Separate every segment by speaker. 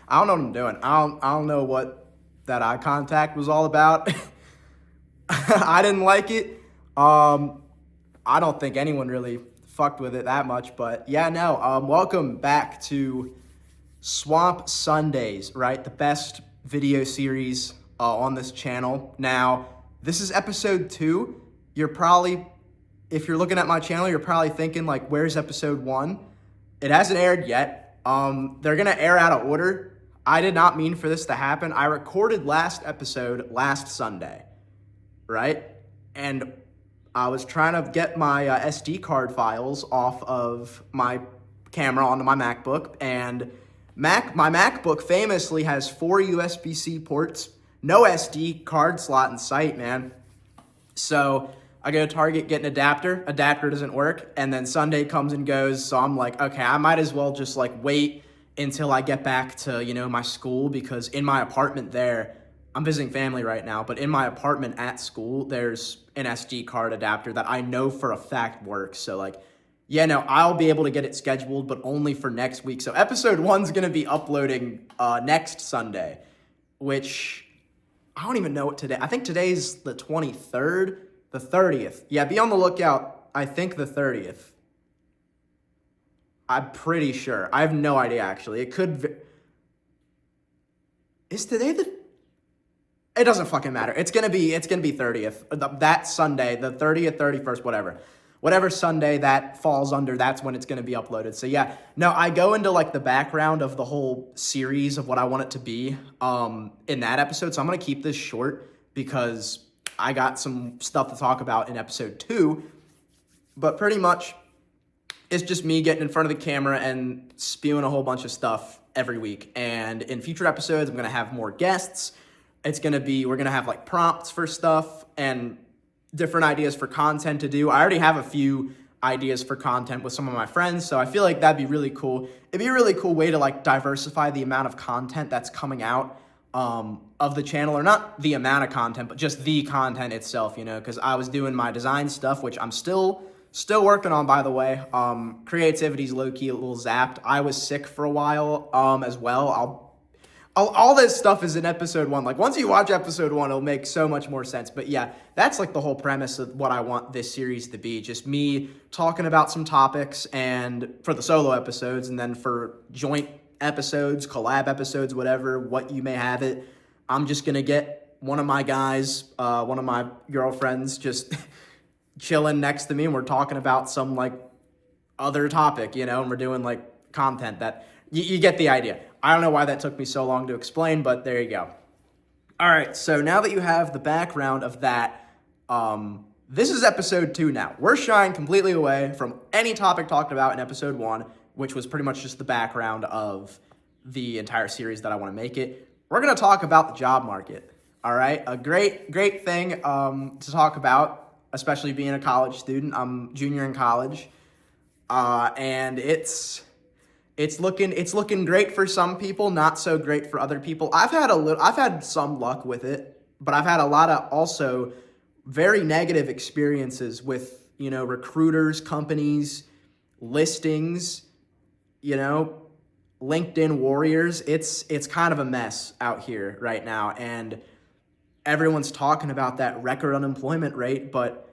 Speaker 1: I don't know what I'm doing. I don't know what that eye contact was all about. I didn't like it. I don't think anyone really fucked with it that much, but yeah, no. Welcome back to SWAMPP Sundays, right? The best video series on this channel. Now, this is episode 2. If you're looking at my channel, you're probably thinking like, where's episode 1? It hasn't aired yet. They're gonna air out of order. I did not mean for this to happen. I recorded last episode last Sunday, right? And I was trying to get my SD card files off of my camera onto my MacBook, and my MacBook famously has 4 USB-C ports, no SD card slot in sight, man. So I go to Target, get an adapter. Adapter doesn't work, and then Sunday comes and goes. So I'm like, okay, I might as well just like wait until I get back to, my school, because in my apartment there, I'm visiting family right now, but in my apartment at school, there's an SD card adapter that I know for a fact works. So like, yeah, no, I'll be able to get it scheduled, but only for next week. So episode 1's going to be uploading next Sunday, which I don't even know what today. I think today's the 23rd, the 30th. Yeah, be on the lookout. I think the 30th. I'm pretty sure. I have no idea, actually. It could... Is today the... It doesn't fucking matter. It's gonna be 30th. That Sunday, the 30th, 31st, whatever. Whatever Sunday that falls under, that's when it's gonna be uploaded. So yeah, no, I go into like the background of the whole series of what I want it to be in that episode. So I'm gonna keep this short because I got some stuff to talk about in episode 2. But pretty much, it's just me getting in front of the camera and spewing a whole bunch of stuff every week. And in future episodes, I'm gonna have more guests. We're gonna have like prompts for stuff and different ideas for content to do. I already have a few ideas for content with some of my friends, so I feel like that'd be really cool. It'd be a really cool way to like diversify the amount of content that's coming out of the channel, or not the amount of content, but just the content itself, because I was doing my design stuff, which I'm still working on, by the way. Creativity's low-key a little zapped. I was sick for a while as well. All this stuff is in episode 1. Like, once you watch episode 1, it'll make so much more sense. But yeah, that's like the whole premise of what I want this series to be. Just me talking about some topics, and for the solo episodes, and then for joint episodes, collab episodes, whatever, what you may have it, I'm just going to get one of my guys, one of my girlfriends, just chilling next to me, and we're talking about some like other topic, and we're doing like content that you get the idea. I don't know why that took me so long to explain, but there you go. All right, so now that you have the background of that, this is episode 2 now. We're shying completely away from any topic talked about in episode 1, which was pretty much just the background of the entire series that I want to make it. We're going to talk about the job market, all right? A great thing to talk about, especially being a college student. I'm junior in college, and it's looking great for some people, not so great for other people. I've had some luck with it, but I've had a lot of also very negative experiences with, recruiters, companies, listings, LinkedIn warriors. It's kind of a mess out here right now, and everyone's talking about that record unemployment rate, but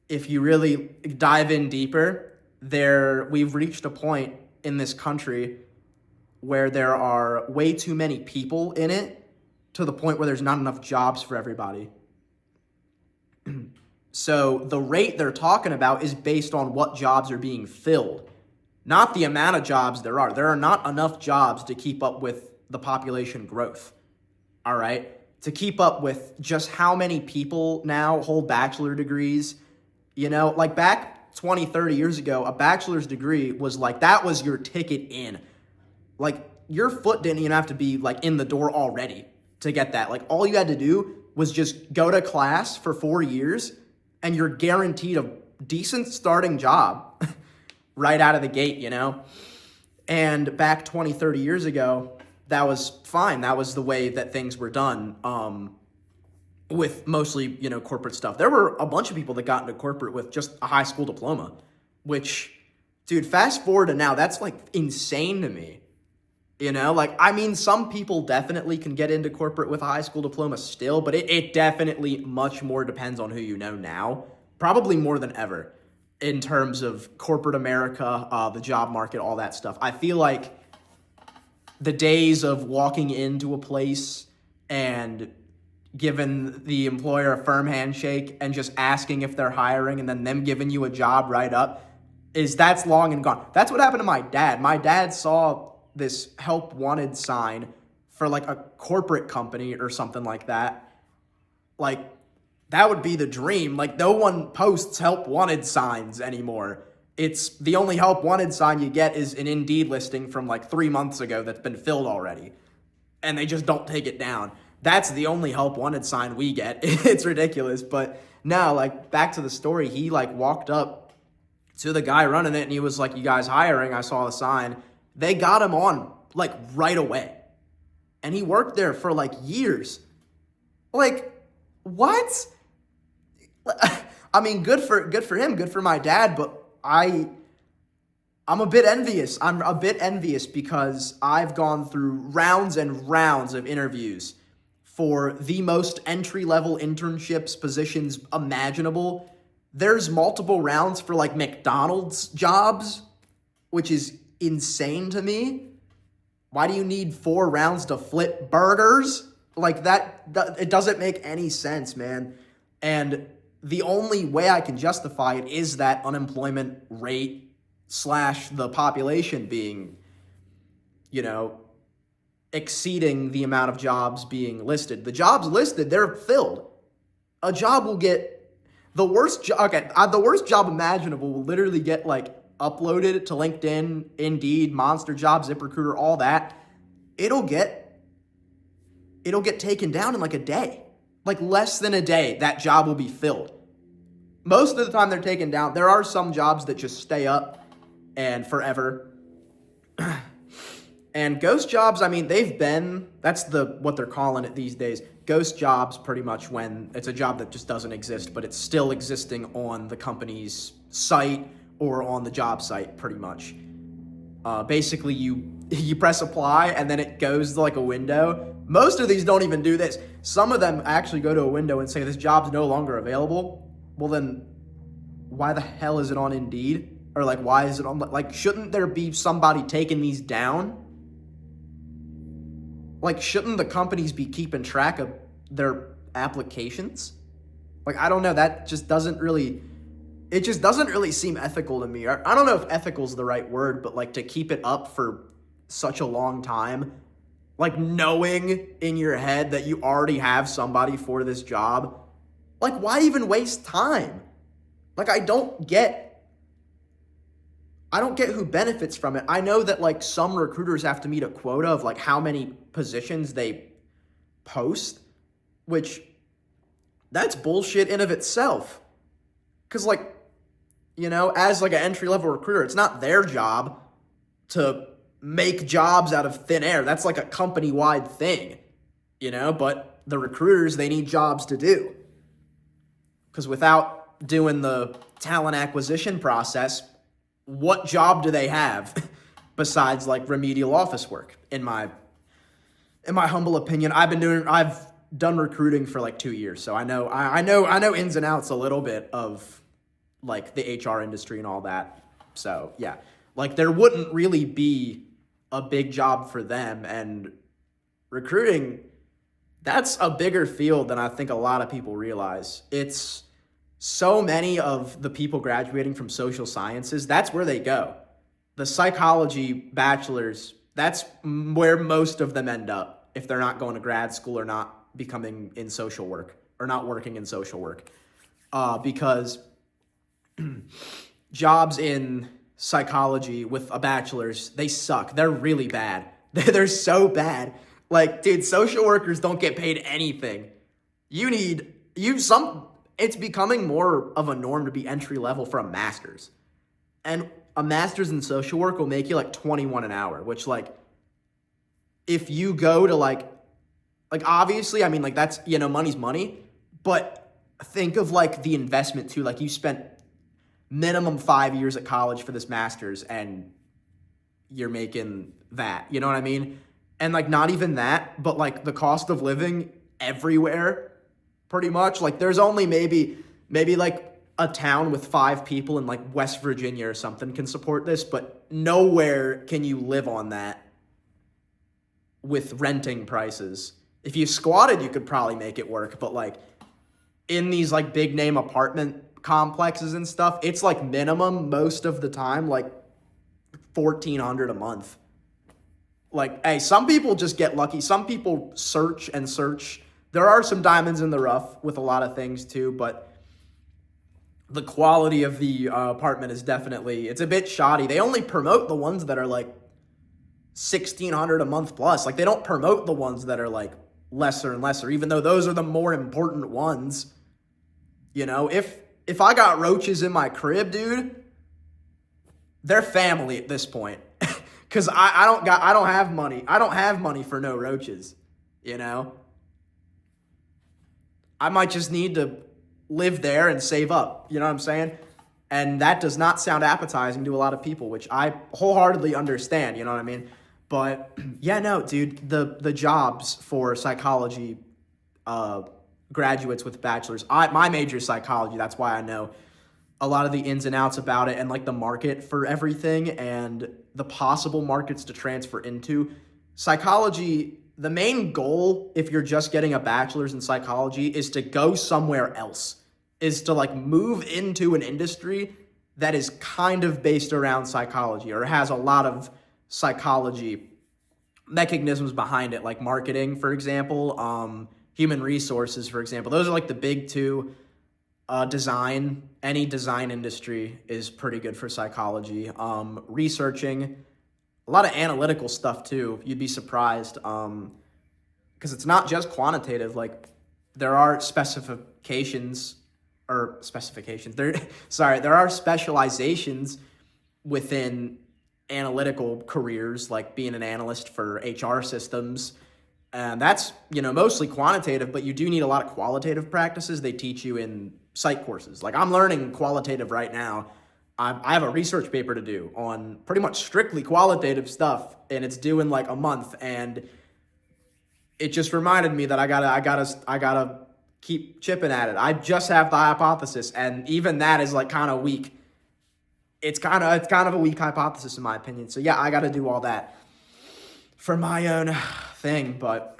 Speaker 1: if you really dive in deeper, we've reached a point in this country where there are way too many people in it, to the point where there's not enough jobs for everybody. So the rate they're talking about is based on what jobs are being filled, not the amount of jobs there are. There are not enough jobs to keep up with the population growth, all right? To keep up with just how many people now hold bachelor degrees. Like back 20, 30 years ago, a bachelor's degree was like, that was your ticket in. Like, your foot didn't even have to be like in the door already to get that. Like, all you had to do was just go to class for 4 years, and you're guaranteed a decent starting job right out of the gate, And back 20, 30 years ago, that was fine. That was the way that things were done. With mostly, corporate stuff. There were a bunch of people that got into corporate with just a high school diploma, which, dude, fast forward to now, that's like insane to me. You know, like, I mean, some people definitely can get into corporate with a high school diploma still, but it definitely much more depends on who you know now, probably more than ever, in terms of corporate America, the job market, all that stuff. I feel like the days of walking into a place and giving the employer a firm handshake and just asking if they're hiring and then them giving you a job right up, that's long and gone. That's what happened to my dad. My dad saw this help wanted sign for like a corporate company or something like that. Like, that would be the dream. Like, no one posts help wanted signs anymore. It's the only help wanted sign you get is an Indeed listing from like 3 months ago that's been filled already, and they just don't take it down. That's the only help wanted sign we get. It's ridiculous. But no, like, back to the story, he like walked up to the guy running it and he was like, "You guys hiring? I saw the sign." They got him on like right away. And he worked there for like years. Like, what? I mean, good for him, good for my dad, but I'm a bit envious. I'm a bit envious because I've gone through rounds and rounds of interviews for the most entry-level internships positions imaginable. There's multiple rounds for like McDonald's jobs, which is insane to me. Why do you need 4 rounds to flip burgers? Like, that it doesn't make any sense, man. And the only way I can justify it is that unemployment rate / the population being, you know, exceeding the amount of jobs being listed. The jobs listed, they're filled. A job will get the worst job imaginable will literally get like uploaded to LinkedIn, Indeed, Monster Jobs, ZipRecruiter, all that. It'll get taken down in like a day. Like, less than a day, that job will be filled. Most of the time they're taken down. There are some jobs that just stay up and forever. And ghost jobs, I mean, that's what they're calling it these days. Ghost jobs, pretty much when it's a job that just doesn't exist, but it's still existing on the company's site or on the job site, pretty much. Basically, you press apply, and then it goes to like a window. Most of these don't even do this. Some of them actually go to a window and say, "This job's no longer available." Well, then, why the hell is it on Indeed? Or like, why is it on, like, shouldn't there be somebody taking these down? Like, shouldn't the companies be keeping track of their applications? Like, I don't know, that just doesn't really seem ethical to me. I don't know if ethical is the right word, but like, to keep it up for such a long time, like, knowing in your head that you already have somebody for this job, like, why even waste time? Like, I don't get who benefits from it. I know that like some recruiters have to meet a quota of like how many positions they post, which that's bullshit in of itself. Cause like, you know, as like an entry-level recruiter, it's not their job to make jobs out of thin air. That's like a company-wide thing, you know, but the recruiters, they need jobs to do. Because without doing the talent acquisition process, what job do they have besides like remedial office work? In my humble opinion, I've done recruiting for like 2 years, so I know ins and outs a little bit of like the HR industry and all that. So yeah, like, there wouldn't really be a big job for them, and recruiting, that's a bigger field than I think a lot of people realize. It's so many of the people graduating from social sciences, that's where they go. The psychology bachelors, that's where most of them end up if they're not going to grad school or not becoming in social work or not working in social work. Because jobs in psychology with a bachelor's, they suck. They're really bad. They're so bad. Like, dude, social workers don't get paid anything. It's becoming more of a norm to be entry level for a master's. And a master's in social work will make you like $21 an hour, which, like, if you go to like obviously, I mean, like, that's, you know, money's money, but think of like the investment too. Like, you spent minimum 5 years at college for this master's, and you're making that. You know what I mean? And like not even that, but like the cost of living everywhere, pretty much. Like there's only maybe like a town with 5 people in like West Virginia or something can support this, but nowhere can you live on that with renting prices. If you squatted, you could probably make it work, but like in these like big name apartment complexes and stuff, it's like minimum most of the time like $1,400 a month. Like, hey, some people just get lucky. Some people search and search. There are some diamonds in the rough with a lot of things too, but the quality of the apartment is definitely, it's a bit shoddy. They only promote the ones that are like $1,600 a month plus. Like they don't promote the ones that are like lesser and lesser, even though those are the more important ones. You know, if I got roaches in my crib, dude, they're family at this point. Cause I don't have money. I don't have money for no roaches, you know? I might just need to live there and save up, you know what I'm saying? And that does not sound appetizing to a lot of people, which I wholeheartedly understand, you know what I mean? But yeah, no, dude, the jobs for psychology graduates with bachelors, my major is psychology, that's why I know a lot of the ins and outs about it and like the market for everything and the possible markets to transfer into. Psychology, the main goal if you're just getting a bachelor's in psychology is to go somewhere else, is to like move into an industry that is kind of based around psychology or has a lot of psychology mechanisms behind it, like marketing, for example, human resources, for example. Those are like the big two. Design, any design industry is pretty good for psychology. Researching, a lot of analytical stuff too. You'd be surprised because it's not just quantitative. Like there are specifications. There are specializations within analytical careers, like being an analyst for HR systems. And that's, mostly quantitative, but you do need a lot of qualitative practices they teach you in psych courses. Like I'm learning qualitative right now. I have a research paper to do on pretty much strictly qualitative stuff, and it's due in like a month. And it just reminded me that I gotta keep chipping at it. I just have the hypothesis, and even that is like kind of weak. It's kind of a weak hypothesis in my opinion. So yeah, I gotta do all that for my own thing. But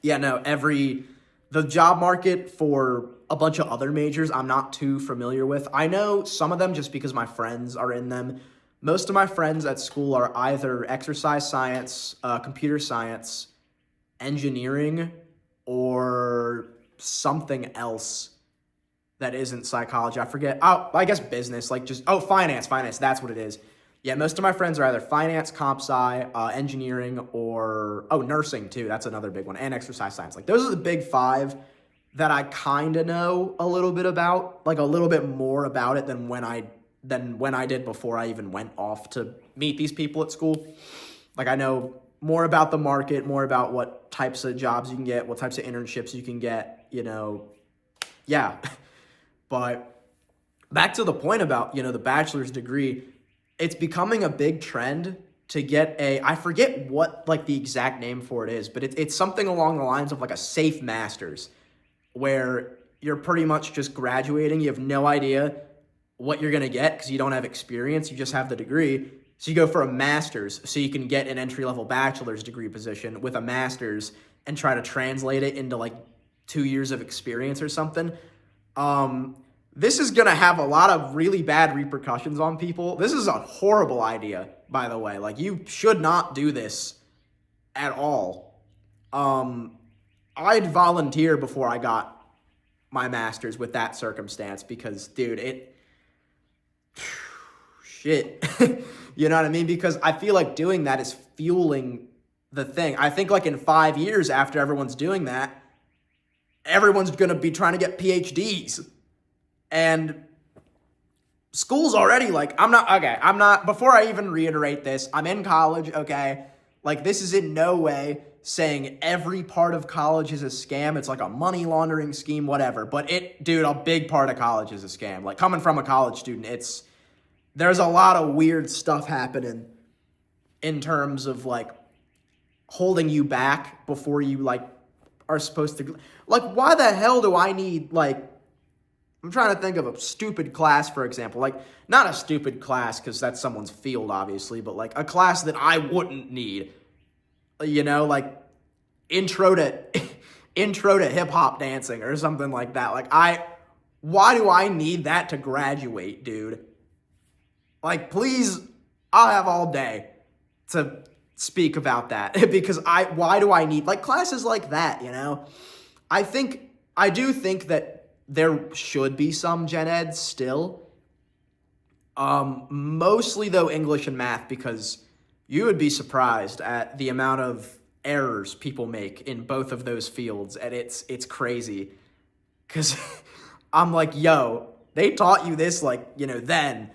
Speaker 1: yeah, no, the job market for a bunch of other majors I'm not too familiar with. I know some of them just because my friends are in them. Most of my friends at school are either exercise science, computer science, engineering, or something else that isn't psychology. I forget. Oh, I guess business, finance. That's what it is. Yeah, most of my friends are either finance, comp sci, engineering, or nursing too. That's another big one, and exercise science. Like those are the big 5 that I kind of know a little bit about, like a little bit more about it than when I did before I even went off to meet these people at school. Like I know more about the market, more about what types of jobs you can get, what types of internships you can get, yeah. But back to the point about, the bachelor's degree, it's becoming a big trend to get I forget what like the exact name for it is, but it's something along the lines of like a safe master's, where you're pretty much just graduating. You have no idea what you're going to get because you don't have experience. You just have the degree. So you go for a master's so you can get an entry-level bachelor's degree position with a master's and try to translate it into like 2 years of experience or something. This is going to have a lot of really bad repercussions on people. This is a horrible idea, by the way. Like you should not do this at all. I'd volunteer before I got my master's with that circumstance because, dude, shit. You know what I mean? Because I feel like doing that is fueling the thing. I think like in 5 years after everyone's doing that, everyone's going to be trying to get PhDs. And school's already like, before I even reiterate this, I'm in college, okay? Like this is in no way saying every part of college is a scam. It's like a money laundering scheme, whatever. But a big part of college is a scam. Like coming from a college student, there's a lot of weird stuff happening in terms of like holding you back before you like are supposed to, like, why the hell do I need, like, I'm trying to think of a stupid class, for example, like, not a stupid class because that's someone's field, obviously, but like a class that I wouldn't need, you know, like intro to hip hop dancing or something like that. Like, why do I need that to graduate, dude? Like, please, I'll have all day to speak about that because why do I need, like, classes like that, you know? I do think that there should be some gen eds still. Mostly, though, English and math, because you would be surprised at the amount of errors people make in both of those fields, and it's crazy. Because I'm like, yo, they taught you this, like, you know, then.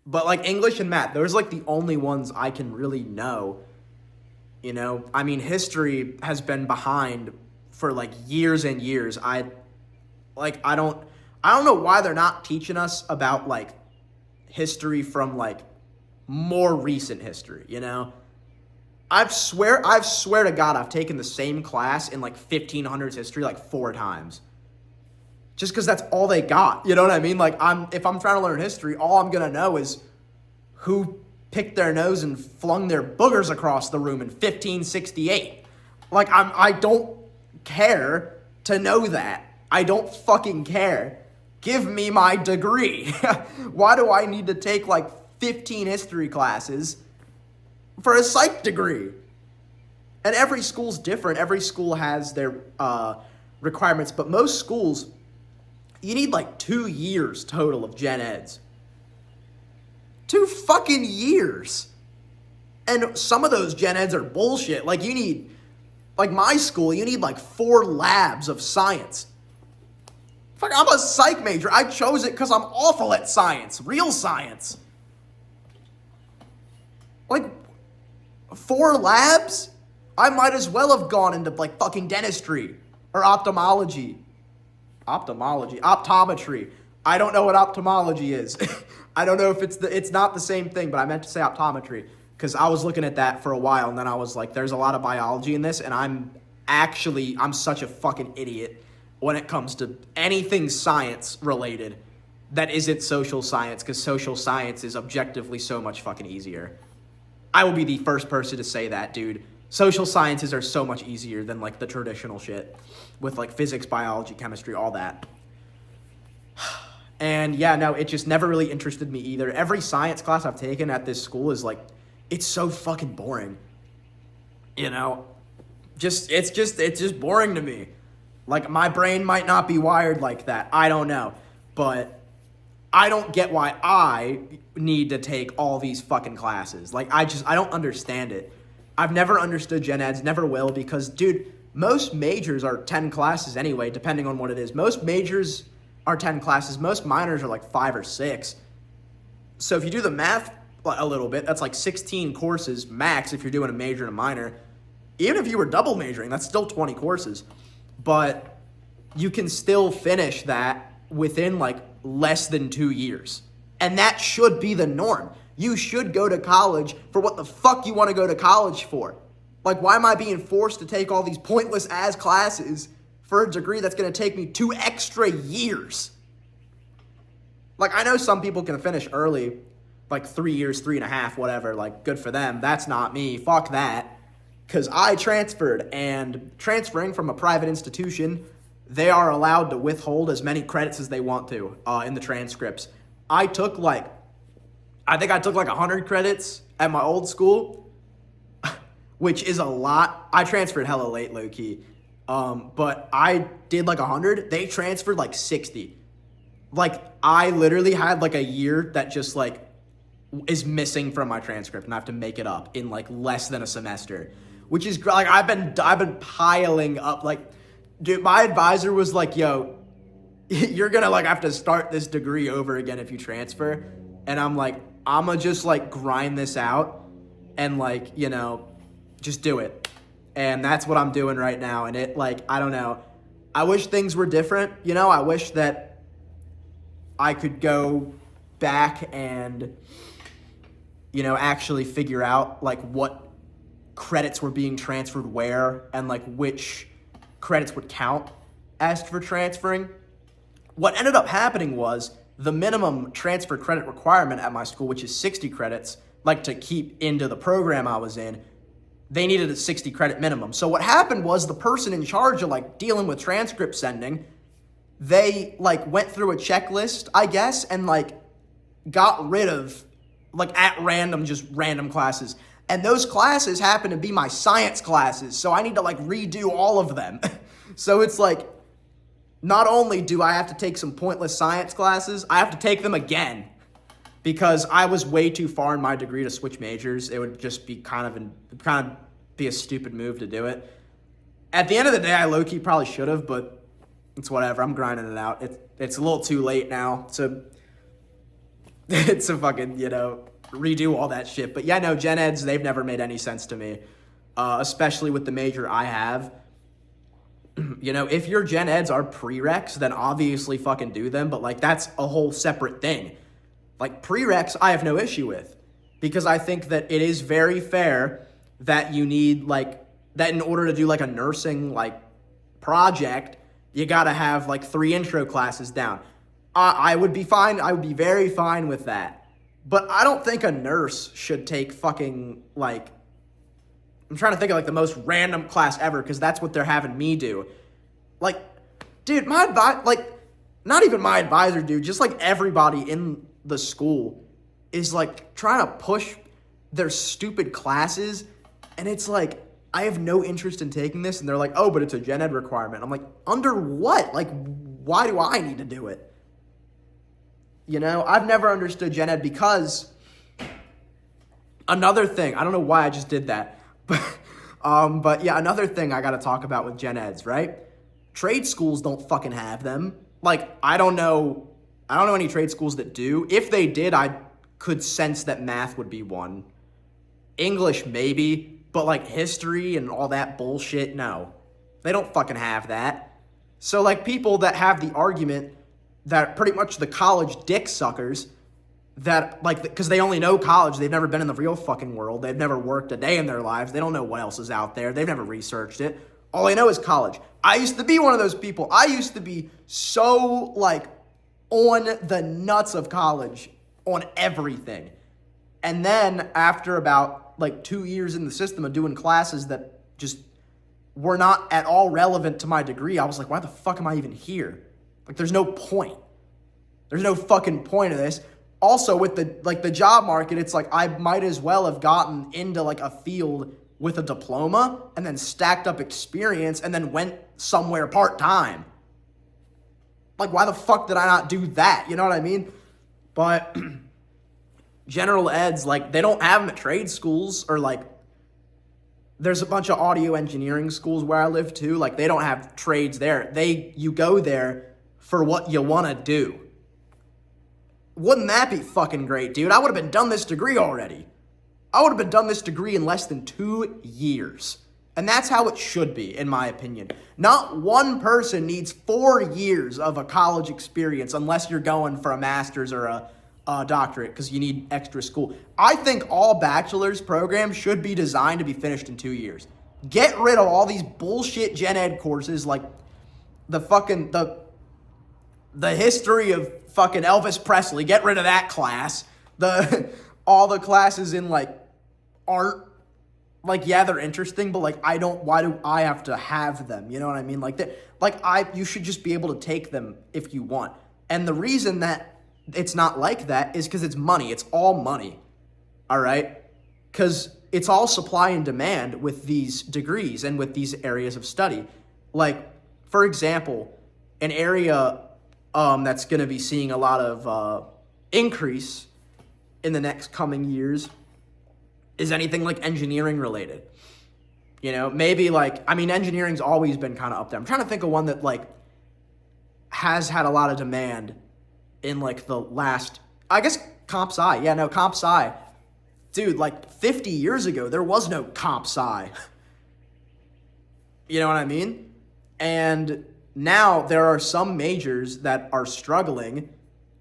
Speaker 1: But, like, English and math, those are, like, the only ones I can really know. You know? I mean, history has been behind for, like, years and years. I don't know why they're not teaching us about, like, history from, like, more recent history, you know? I swear to God, I've taken the same class in, like, 1500s history, like, 4 times. Just because that's all they got, you know what I mean? Like, if I'm trying to learn history, all I'm gonna know is who picked their nose and flung their boogers across the room in 1568. Like, I don't care to know that. I don't fucking care. Give me my degree. Why do I need to take, like, 15 history classes for a psych degree? And every school's different. Every school has their requirements, but most schools, you need like 2 years total of gen eds. 2 fucking years. And some of those gen eds are bullshit. Like, you need, like my school, you need like 4 labs of science. Fuck, I'm a psych major. I chose it because I'm awful at science. Real science. Like, 4 labs? I might as well have gone into like fucking dentistry or ophthalmology. Optometry. I don't know what ophthalmology is. I don't know if it's not the same thing, but I meant to say optometry because I was looking at that for a while and then I was like, there's a lot of biology in this and I'm such a fucking idiot when it comes to anything science related that isn't social science, because social science is objectively so much fucking easier. I will be the first person to say that, dude. Social sciences are so much easier than, like, the traditional shit with, like, physics, biology, chemistry, all that. And, yeah, no, it just never really interested me either. Every science class I've taken at this school is, like, it's so fucking boring. You know? It's just boring to me. Like, my brain might not be wired like that. I don't know. But I don't get why I need to take all these fucking classes. Like, I don't understand it. I've never understood gen eds, never will, because, dude, most majors are 10 classes anyway, depending on what it is. Most majors are 10 classes. Most minors are like 5 or 6. So if you do the math a little bit, that's like 16 courses max if you're doing a major and a minor. Even if you were double majoring, that's still 20 courses. But you can still finish that within like less than 2 years. And that should be the norm. You should go to college for what the fuck you want to go to college for. Like, why am I being forced to take all these pointless ass classes for a degree that's going to take me 2 extra years? Like, I know some people can finish early, like 3 years, 3.5, whatever. Like, good for them. That's not me. Fuck that. Because I transferred, and transferring from a private institution, they are allowed to withhold as many credits as they want to in the transcripts. I think I took like 100 credits at my old school, which is a lot. I transferred hella late, low-key. But I did like 100. They transferred like 60. Like, I literally had like a year that just like is missing from my transcript, and I have to make it up in like less than a semester, which is like I've been piling up. Like, dude, my advisor was like, "Yo, you're gonna like have to start this degree over again if you transfer," and I'm like, I'ma just like grind this out and like, you know, just do it. And that's what I'm doing right now. And it like, I don't know. I wish things were different. You know, I wish that I could go back and, actually figure out like what credits were being transferred where and like which credits would count as for transferring. What ended up happening was the minimum transfer credit requirement at my school, which is 60 credits, like to keep into the program I was in, they needed a 60 credit minimum. So what happened was the person in charge of like dealing with transcript sending, they like went through a checklist, I guess, and like got rid of like at random, just random classes. And those classes happen to be my science classes. So I need to like redo all of them. So it's like, not only do I have to take some pointless science classes, I have to take them again because I was way too far in my degree to switch majors. It would just be kind of be a stupid move to do it. At the end of the day, I low-key probably should have, but it's whatever. I'm grinding it out. It's a little too late now to fucking, redo all that shit. But yeah, no, gen eds, they've never made any sense to me, especially with the major I have. If your gen eds are prereqs, then obviously fucking do them, but like that's a whole separate thing. Like prereqs, I have no issue with because I think that it is very fair that you need like that in order to do like a nursing like project, you gotta have like 3 intro classes down. I would be fine. I would be very fine with that. But I don't think a nurse should take fucking like, I'm trying to think of like the most random class ever because that's what they're having me do. Like, dude, not even my advisor, dude, just like everybody in the school is like trying to push their stupid classes. And it's like, I have no interest in taking this. And they're like, oh, but it's a gen ed requirement. I'm like, under what? Like, why do I need to do it? I've never understood gen ed because another thing, I don't know why I just did that. But yeah, another thing I got to talk about with gen eds, right? Trade schools don't fucking have them. Like, I don't know any trade schools that do. If they did, I could sense that math would be one. English, maybe, but like history and all that bullshit, no. They don't fucking have that. So like people that have the argument that pretty much the college dick suckers that like, because they only know college, they've never been in the real fucking world, they've never worked a day in their lives, they don't know what else is out there, they've never researched it, all they know is college. I used to be one of those people. I used to be so like on the nuts of college, on everything. And then after about like 2 years in the system of doing classes that just were not at all relevant to my degree, I was like, why the fuck am I even here? Like, there's no point. There's no fucking point of this. Also, with the job market, it's like I might as well have gotten into like a field with a diploma and then stacked up experience and then went somewhere part-time. Like, why the fuck did I not do that? You know what I mean? But general eds, like, they don't have them at trade schools or like there's a bunch of audio engineering schools where I live too. Like, they don't have trades there. You go there for what you want to do. Wouldn't that be fucking great, dude? I would have been done this degree already. I would have been done this degree in less than 2 years. And that's how it should be, in my opinion. Not one person needs 4 years of a college experience unless you're going for a master's or a doctorate because you need extra school. I think all bachelor's programs should be designed to be finished in 2 years. Get rid of all these bullshit gen ed courses like the history of fucking Elvis Presley. Get rid of that class. All the classes in like art, like, yeah, they're interesting, but like why do I have to have them? You know what I mean? You should just be able to take them if you want. And the reason that it's not like that is because it's money. It's all money. All right? Because it's all supply and demand with these degrees and with these areas of study. Like, for example, an area that's going to be seeing a lot of increase in the next coming years is anything like engineering related. Maybe engineering's always been kind of up there. I'm trying to think of one that like has had a lot of demand in like the last, I guess comp sci. Yeah, no, comp sci. Dude, like 50 years ago, there was no comp sci. You know what I mean? And now there are some majors that are struggling,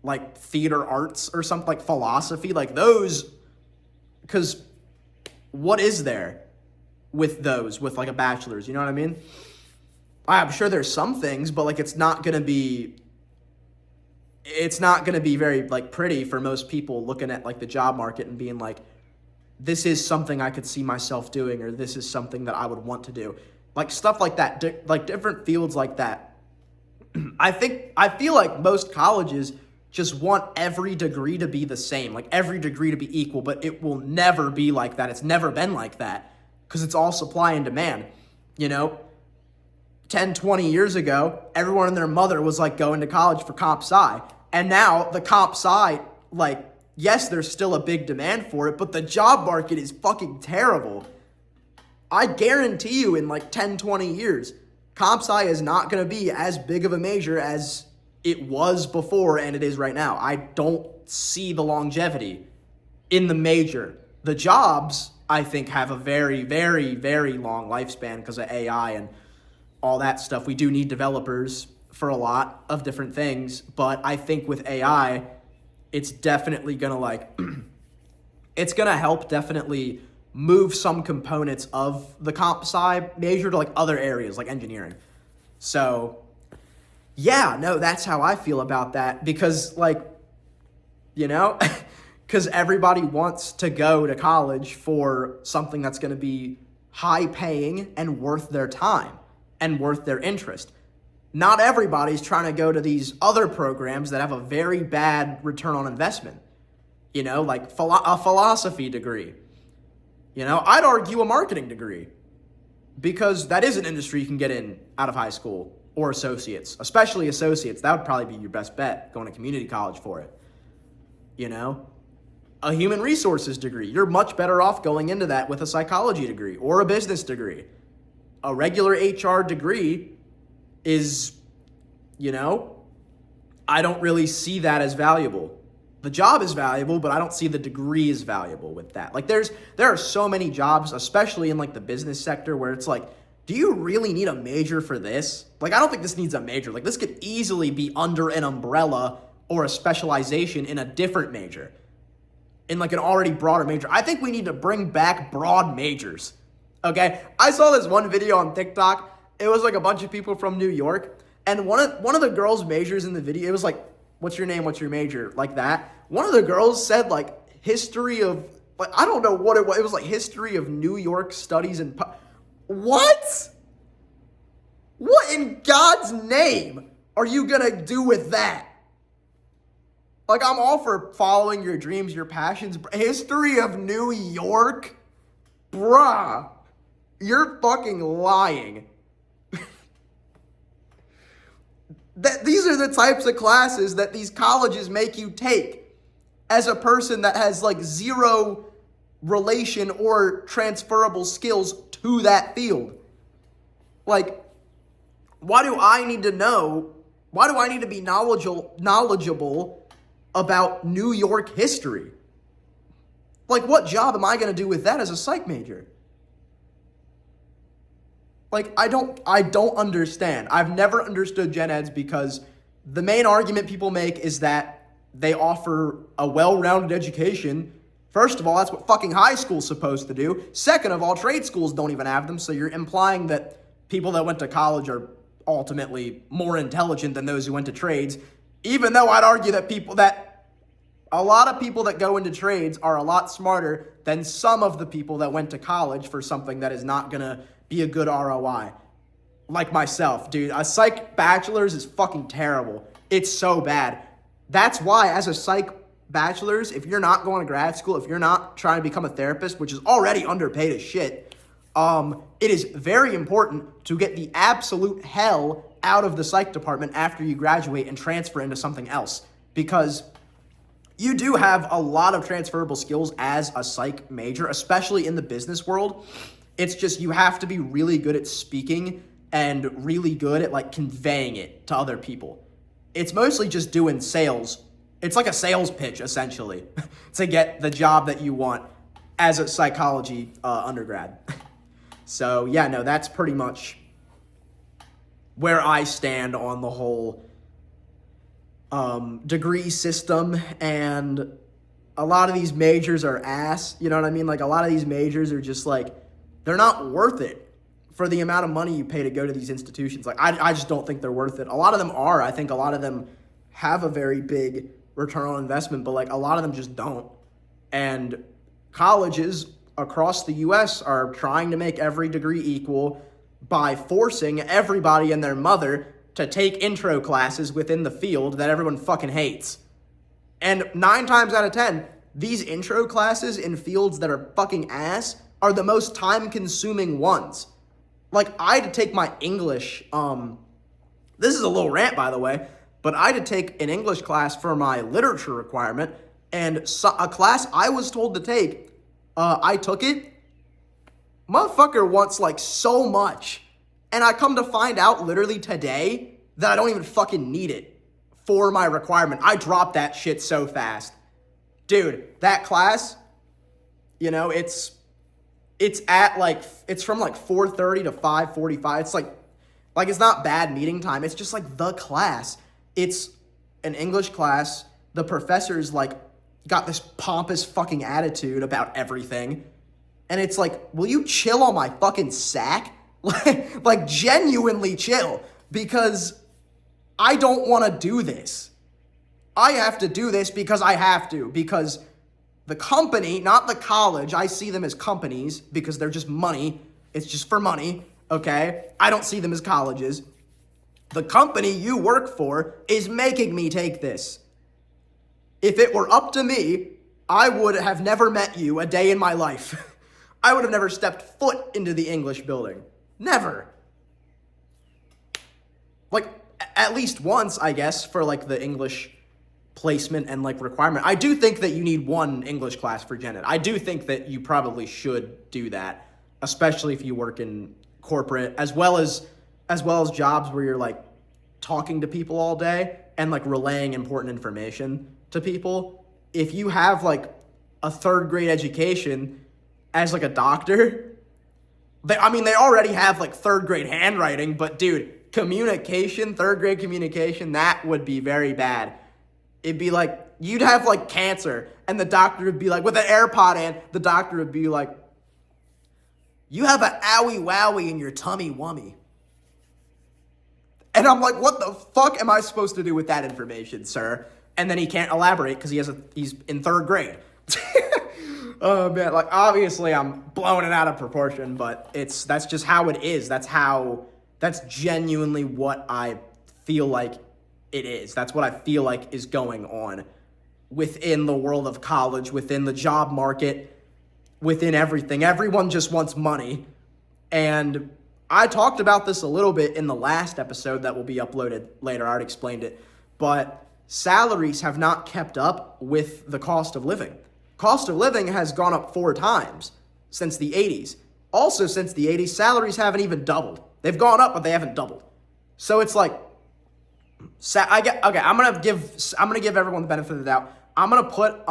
Speaker 1: like theater arts or something, like philosophy, like those because what is there with those, with like a bachelor's, you know what I mean? I'm sure there's some things, but like it's not gonna be very like pretty for most people looking at like the job market and being like, this is something I could see myself doing, or this is something that I would want to do. Like stuff like that, like different fields like that. I feel like most colleges just want every degree to be the same, like every degree to be equal, but it will never be like that. It's never been like that because it's all supply and demand. You know, 10, 20 years ago, everyone and their mother was like going to college for comp sci. And now the comp sci, like, yes, there's still a big demand for it, but the job market is fucking terrible. I guarantee you in like 10, 20 years, comp sci is not going to be as big of a major as it was before and it is right now. I don't see the longevity in the major. The jobs, I think, have a very, very, very long lifespan because of AI and all that stuff. We do need developers for a lot of different things, but I think with AI, it's definitely going to like, it's going to help definitely move some components of the comp sci major to like other areas like engineering. So yeah, no, that's how I feel about that because like, you know, because everybody wants to go to college for something that's going to be high paying and worth their time and worth their interest. Not everybody's trying to go to these other programs that have a very bad return on investment. You know, like a philosophy degree. You know, I'd argue a marketing degree because that is an industry you can get in out of high school or associates, especially associates. That would probably be your best bet, going to community college for it. You know, a human resources degree. You're much better off going into that with a psychology degree or a business degree. A regular HR degree is, you know, I don't really see that as valuable. The job is valuable, but I don't see the degree as valuable with that. Like there are so many jobs, especially in like the business sector, where it's like, do you really need a major for this? Like, I don't think this needs a major. Like this could easily be under an umbrella or a specialization in a different major, in like an already broader major. I think we need to bring back broad majors. Okay, I saw this one video on TikTok. It was like a bunch of people from New York, and one of the girls' majors in the video, it was like, what's your name, what's your major, like that. One of the girls said like history of, like, I don't know what it was. It was like history of New York studies and what? What in God's name are you gonna do with that? Like, I'm all for following your dreams, your passions. History of New York? Bruh, you're fucking lying. These are the types of classes that these colleges make you take as a person that has like zero relation or transferable skills to that field. Like, why do I need to know? Why do I need to be knowledgeable about New York history? Like, what job am I going to do with that as a psych major? Like, I don't understand. I've never understood gen eds because the main argument people make is that they offer a well-rounded education. First of all, that's what fucking high school's supposed to do. Second of all, trade schools don't even have them, so you're implying that people that went to college are ultimately more intelligent than those who went to trades, even though I'd argue that a lot of people that go into trades are a lot smarter than some of the people that went to college for something that is not going to be a good ROI. Like myself, dude. A psych bachelor's is fucking terrible. It's so bad. That's why as a psych bachelor's, if you're not going to grad school, if you're not trying to become a therapist, which is already underpaid as shit, it is very important to get the absolute hell out of the psych department after you graduate and transfer into something else. Because you do have a lot of transferable skills as a psych major, especially in the business world. It's just you have to be really good at speaking and really good at like conveying it to other people. It's mostly just doing sales. It's like a sales pitch, essentially, to get the job that you want as a psychology undergrad. So yeah, no, that's pretty much where I stand on the whole degree system and a lot of these majors are ass. You know what I mean? Like, a lot of these majors are just like, they're not worth it for the amount of money you pay to go to these institutions. Like, I just don't think they're worth it. A lot of them are. I think a lot of them have a very big return on investment, but like a lot of them just don't. And colleges across the U.S. are trying to make every degree equal by forcing everybody and their mother to take intro classes within the field that everyone fucking hates. And 9 times out of 10, these intro classes in fields that are fucking ass are the most time-consuming ones. Like, I had to take my English, this is a little rant, by the way, but I had to take an English class for my literature requirement, and a class I was told to take, I took it. Motherfucker wants, like, so much. And I come to find out literally today that I don't even fucking need it for my requirement. I dropped that shit so fast. Dude, that class, you know, it's at, like, it's from, like, 4:30 to 5:45. It's, like, it's not bad meeting time. It's just, like, the class. It's an English class. The professor's, like, got this pompous fucking attitude about everything. And it's like, will you chill on my fucking sack? Like, genuinely chill. Because I don't want to do this. I have to do this because I have to. Because the company, not the college, I see them as companies because they're just money. It's just for money, okay? I don't see them as colleges. The company you work for is making me take this. If it were up to me, I would have never met you a day in my life. I would have never stepped foot into the English building. Never. Like, at least once, I guess, for, like, the English placement and, like, requirement. I do think that you need one English class for gen ed. I do think that you probably should do that, especially if you work in corporate, as well as jobs where you're, like, talking to people all day and, like, relaying important information to people. If you have, like, a 3rd grade education as, like, a doctor, they already have, like, 3rd grade handwriting, but, dude, communication, 3rd grade communication, that would be very bad. It'd be like, you'd have, like, cancer, and the doctor would be like, with an AirPod in, the doctor would be like, you have an owie wowie in your tummy wummy. And I'm like, what the fuck am I supposed to do with that information, sir? And then he can't elaborate because he's in 3rd grade. Oh, man, like, obviously I'm blowing it out of proportion, but that's just how it is. That's genuinely what I feel like it is. That's what I feel like is going on within the world of college, within the job market, within everything. Everyone just wants money. And I talked about this a little bit in the last episode that will be uploaded later. I already explained it. But salaries have not kept up with the cost of living. Cost of living has gone up 4 times since the 80s. Also, since the 80s, salaries haven't even doubled. They've gone up, but they haven't doubled. So it's like, I'm gonna give everyone the benefit of the doubt. I'm gonna put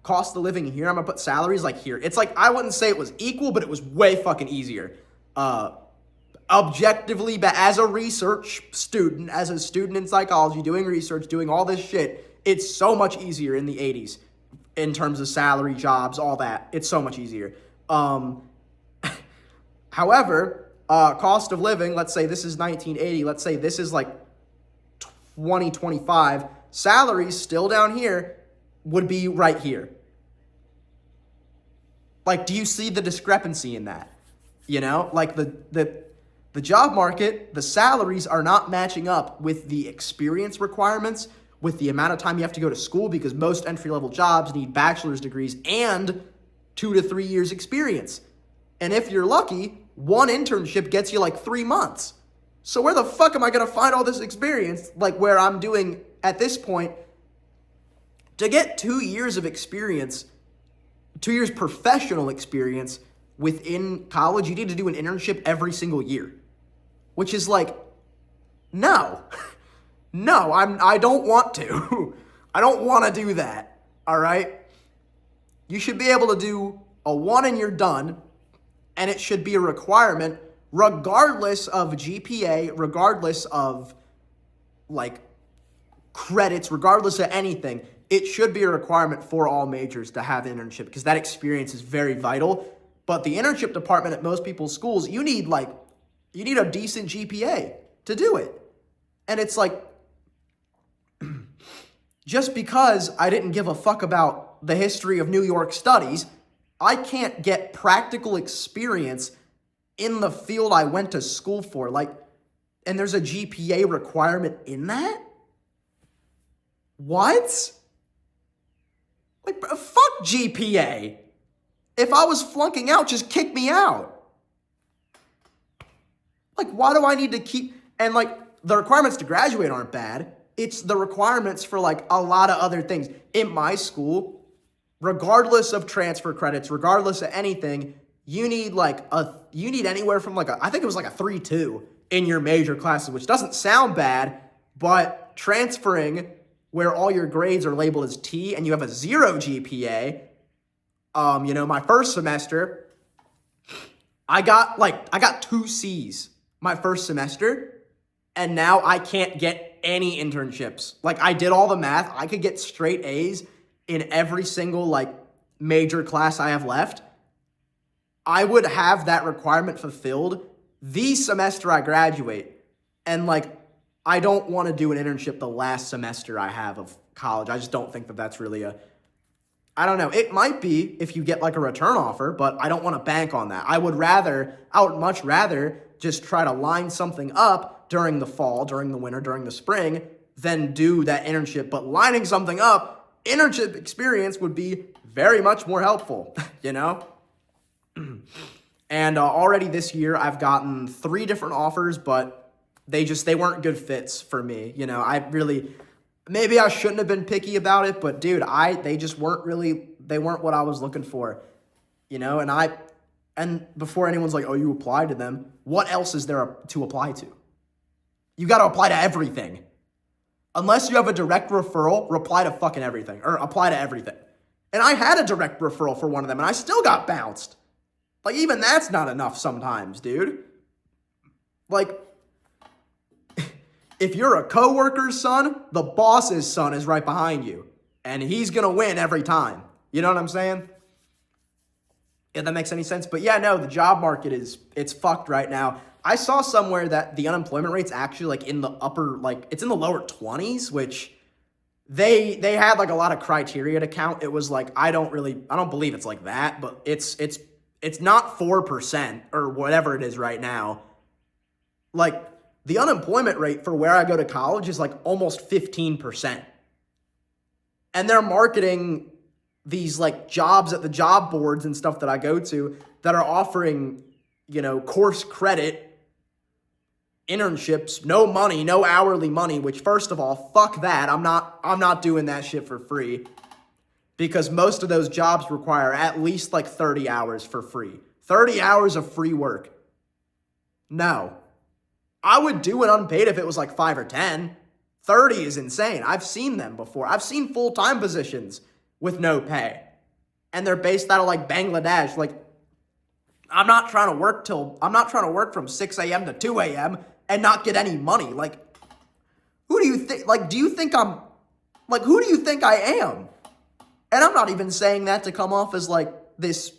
Speaker 1: cost of living here. I'm gonna put salaries like here. It's like, I wouldn't say it was equal, but it was way fucking easier. Objectively, but as a research student, as a student in psychology, doing research, doing all this shit, it's so much easier in the 80s in terms of salary, jobs, all that. It's so much easier. However, cost of living, let's say this is 1980, let's say this is like 2025, salaries still down here would be right here. Like, do you see the discrepancy in that? You know, like the job market, the salaries are not matching up with the experience requirements, with the amount of time you have to go to school, because most entry-level jobs need bachelor's degrees and 2 to 3 years experience. And if you're lucky, one internship gets you like 3 months. So where the fuck am I going to find all this experience, like where I'm doing at this point? To get 2 years of experience, 2 years professional experience within college, you need to do an internship every single year. Which is like, no. No, I don't want to. I don't want to do that, all right? You should be able to do a 1 and you're done, and it should be a requirement regardless of GPA, regardless of, like, credits, regardless of anything. it should be a requirement for all majors to have an internship because that experience is very vital. But the internship department at most people's schools, you need a decent GPA to do it. And it's like, just because I didn't give a fuck about the history of New York studies, I can't get practical experience in the field I went to school for. And there's a GPA requirement in that? What? Fuck GPA. If I was flunking out, just kick me out. Why do I need to keep... And, the requirements to graduate aren't bad. It's the requirements for, a lot of other things. In my school, regardless of transfer credits, regardless of anything, you need, you need anywhere from, I think it was, a 3.2 in your major classes, which doesn't sound bad, but transferring where all your grades are labeled as T and you have a 0 GPA, my first semester, I got 2 C's my first semester, and now I can't get any internships. I did all the math. I could get straight A's in every single, major class I have left. I would have that requirement fulfilled the semester I graduate. And, I don't want to do an internship the last semester I have of college. I just don't think that that's really I don't know. It might be if you get, a return offer, but I don't want to bank on that. I would much rather just try to line something up during the fall, during the winter, during the spring, than do that internship. But lining something up, internship experience would be very much more helpful, And already this year, I've gotten 3 different offers, but they weren't good fits for me. Maybe I shouldn't have been picky about it, but dude, they just they weren't what I was looking for, and before anyone's like, oh, you applied to them, what else is there to apply to? You got to apply to everything. Unless you have a direct referral, apply to fucking everything, or apply to everything. And I had a direct referral for one of them, and I still got bounced. Even that's not enough sometimes, dude. If you're a coworker's son, the boss's son is right behind you. And he's going to win every time. You know what I'm saying? If that makes any sense. But yeah, no, the job market it's fucked right now. I saw somewhere that the unemployment rate's actually in the it's in the lower 20s, which they had a lot of criteria to count. It was I don't believe it's like that, but it's not 4% or whatever it is right now. The unemployment rate for where I go to college is almost 15%. And they're marketing these jobs at the job boards and stuff that I go to that are offering, course credit, internships, no money, no hourly money, which first of all, fuck that. I'm not doing that shit for free because most of those jobs require at least 30 hours for free. 30 hours of free work. No. I would do it unpaid if it was 5 or 10. 30 is insane. I've seen them before. I've seen full-time positions with no pay. And they're based out of Bangladesh. I'm not trying to work from 6 a.m. to 2 a.m. and not get any money. Who do you think, do you think I'm, who do you think I am? And I'm not even saying that to come off as this,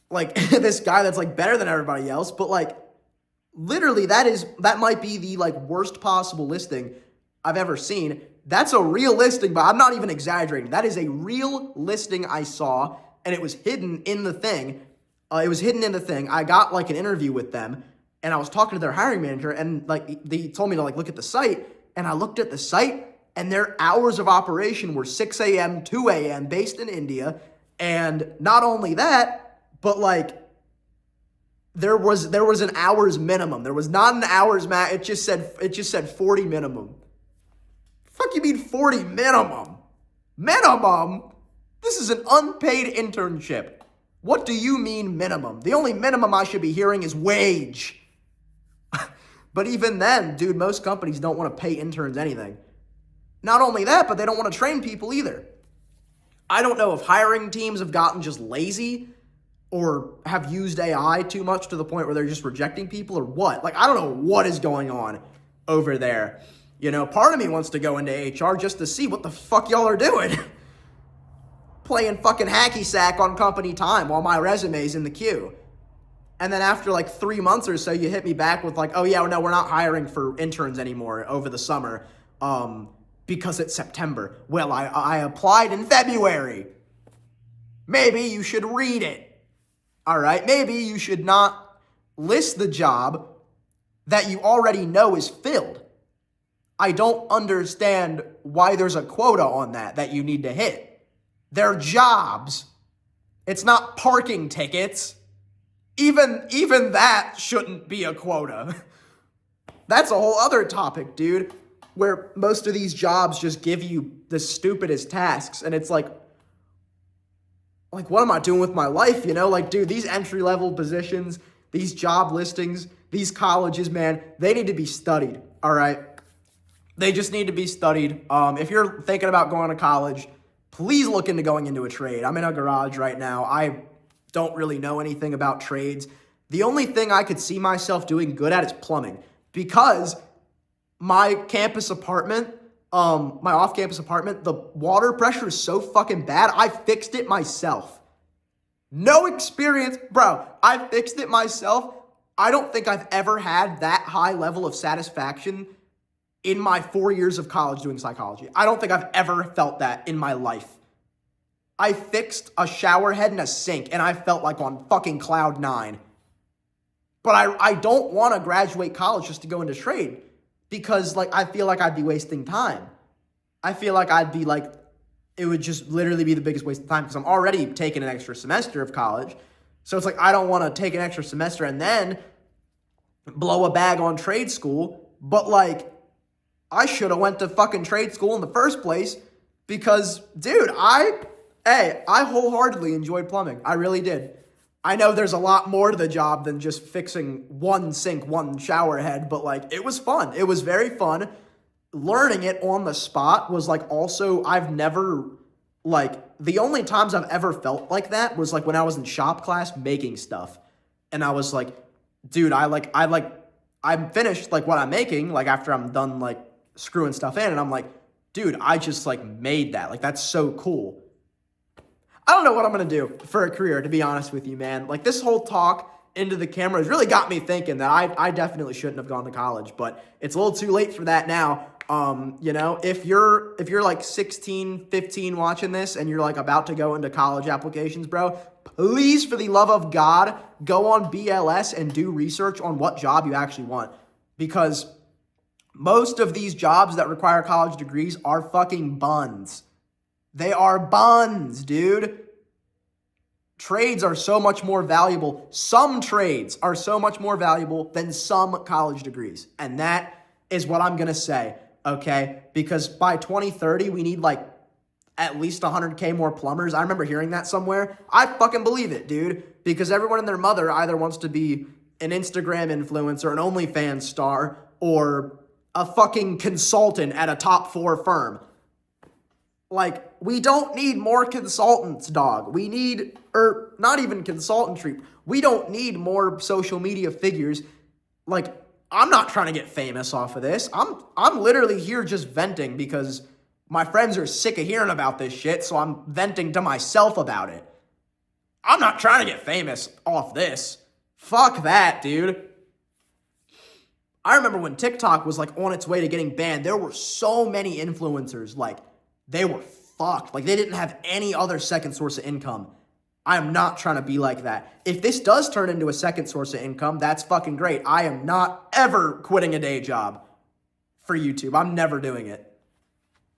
Speaker 1: this guy that's better than everybody else, but literally, that might be the worst possible listing I've ever seen. That's a real listing, but I'm not even exaggerating. That is a real listing I saw, and it was hidden in the thing. I got an interview with them, and I was talking to their hiring manager, and they told me to look at the site, and I looked at the site, and their hours of operation were 6 a.m., 2 a.m., based in India, and not only that, but there was an hours minimum. There was not an hours max. It just said 40 minimum. Fuck you mean 40 minimum? Minimum? This is an unpaid internship. What do you mean minimum? The only minimum I should be hearing is wage. But even then, dude, most companies don't want to pay interns anything. Not only that, but they don't want to train people either. I don't know if hiring teams have gotten just lazy or have used AI too much to the point where they're just rejecting people or what. I don't know what is going on over there. You know, part of me wants to go into HR just to see what the fuck y'all are doing. Playing fucking hacky sack on company time while my resume's in the queue. And then after like 3 months or so, you hit me back with like, oh yeah, no, we're not hiring for interns anymore over the summer because it's September. Well, I applied in February. Maybe you should read it. All right, maybe you should not list the job that you already know is filled. I don't understand why there's a quota on that you need to hit. They're jobs. It's not parking tickets. Even that shouldn't be a quota. That's a whole other topic, dude, where most of these jobs just give you the stupidest tasks, and it's like, what am I doing with my life, you know? Like, dude, these entry-level positions, these job listings, these colleges, man, they need to be studied, all right? They just need to be studied. If you're thinking about going to college, please look into going into a trade. I'm in a garage right now. I don't really know anything about trades. The only thing I could see myself doing good at is plumbing, because my campus apartment, my off-campus apartment, the water pressure is so fucking bad, I fixed it myself. No experience, bro. I fixed it myself. I don't think I've ever had that high level of satisfaction in my 4 years of college doing psychology. I don't think I've ever felt that in my life. I fixed a shower head and a sink, and I felt like on fucking cloud 9. But I don't want to graduate college just to go into trade, because like I feel like I'd be wasting time. I feel like it would just literally be the biggest waste of time, because I'm already taking an extra semester of college. So it's like I don't want to take an extra semester and then blow a bag on trade school. But like, I should have went to fucking trade school in the first place, because, dude, I wholeheartedly enjoyed plumbing. I really did. I know there's a lot more to the job than just fixing one sink, one shower head, but like, it was fun. It was very fun. Learning it on the spot was like, also, I've never, like, the only times I've ever felt like that was like when I was in shop class making stuff. And I was like, dude, I'm finished like what I'm making, like after I'm done like screwing stuff in, and I'm like, dude, I just like made that. Like, that's so cool. I don't know what I'm going to do for a career, to be honest with you, man. Like, this whole talk into the camera has really got me thinking that I definitely shouldn't have gone to college, but it's a little too late for that now. You know, if you're like 16, 15 watching this and you're like about to go into college applications, bro, please, for the love of God, go on BLS and do research on what job you actually want, because most of these jobs that require college degrees are fucking buns. They are buns, dude. Trades are so much more valuable. Some trades are so much more valuable than some college degrees. And that is what I'm going to say, okay? Because by 2030, we need like at least 100K more plumbers. I remember hearing that somewhere. I fucking believe it, dude. Because everyone and their mother either wants to be an Instagram influencer, an OnlyFans star, or a fucking consultant at a top 4 firm. Like, we don't need more consultants, dog. We need, or not even consultantry. We don't need more social media figures. Like, I'm not trying to get famous off of this. I'm literally here just venting because my friends are sick of hearing about this shit, so I'm venting to myself about it. I'm not trying to get famous off this. Fuck that, dude. I remember when TikTok was like on its way to getting banned, there were so many influencers, like, they were fucked. Like, they didn't have any other second source of income. I am not trying to be like that. If this does turn into a second source of income, that's fucking great. I am not ever quitting a day job for YouTube. I'm never doing it.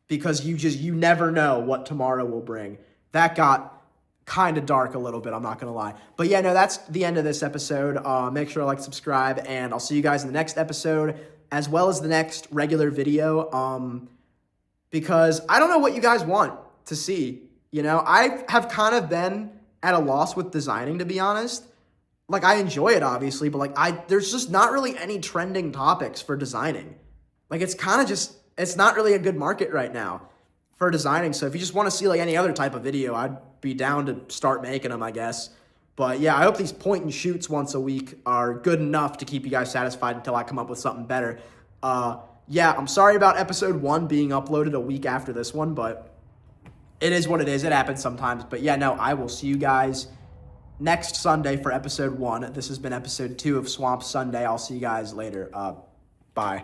Speaker 1: Because you never know what tomorrow will bring. That got kind of dark a little bit, I'm not going to lie. But yeah, no, that's the end of this episode. Make sure to like, subscribe, and I'll see you guys in the next episode, as well as the next regular video. Because I don't know what you guys want to see. You know, I have kind of been at a loss with designing, to be honest. Like, I enjoy it, obviously, but like, there's just not really any trending topics for designing. Like, it's kind of just, it's not really a good market right now for designing. So if you just want to see like any other type of video, I'd be down to start making them, I guess. But yeah, I hope these point and shoots once a week are good enough to keep you guys satisfied until I come up with something better. yeah, I'm sorry about episode 1 being uploaded a week after this one, but it is what it is. It happens sometimes. But yeah, no, I will see you guys next Sunday for episode 1. This has been episode 2 of Swamp Sunday. I'll see you guys later. Bye.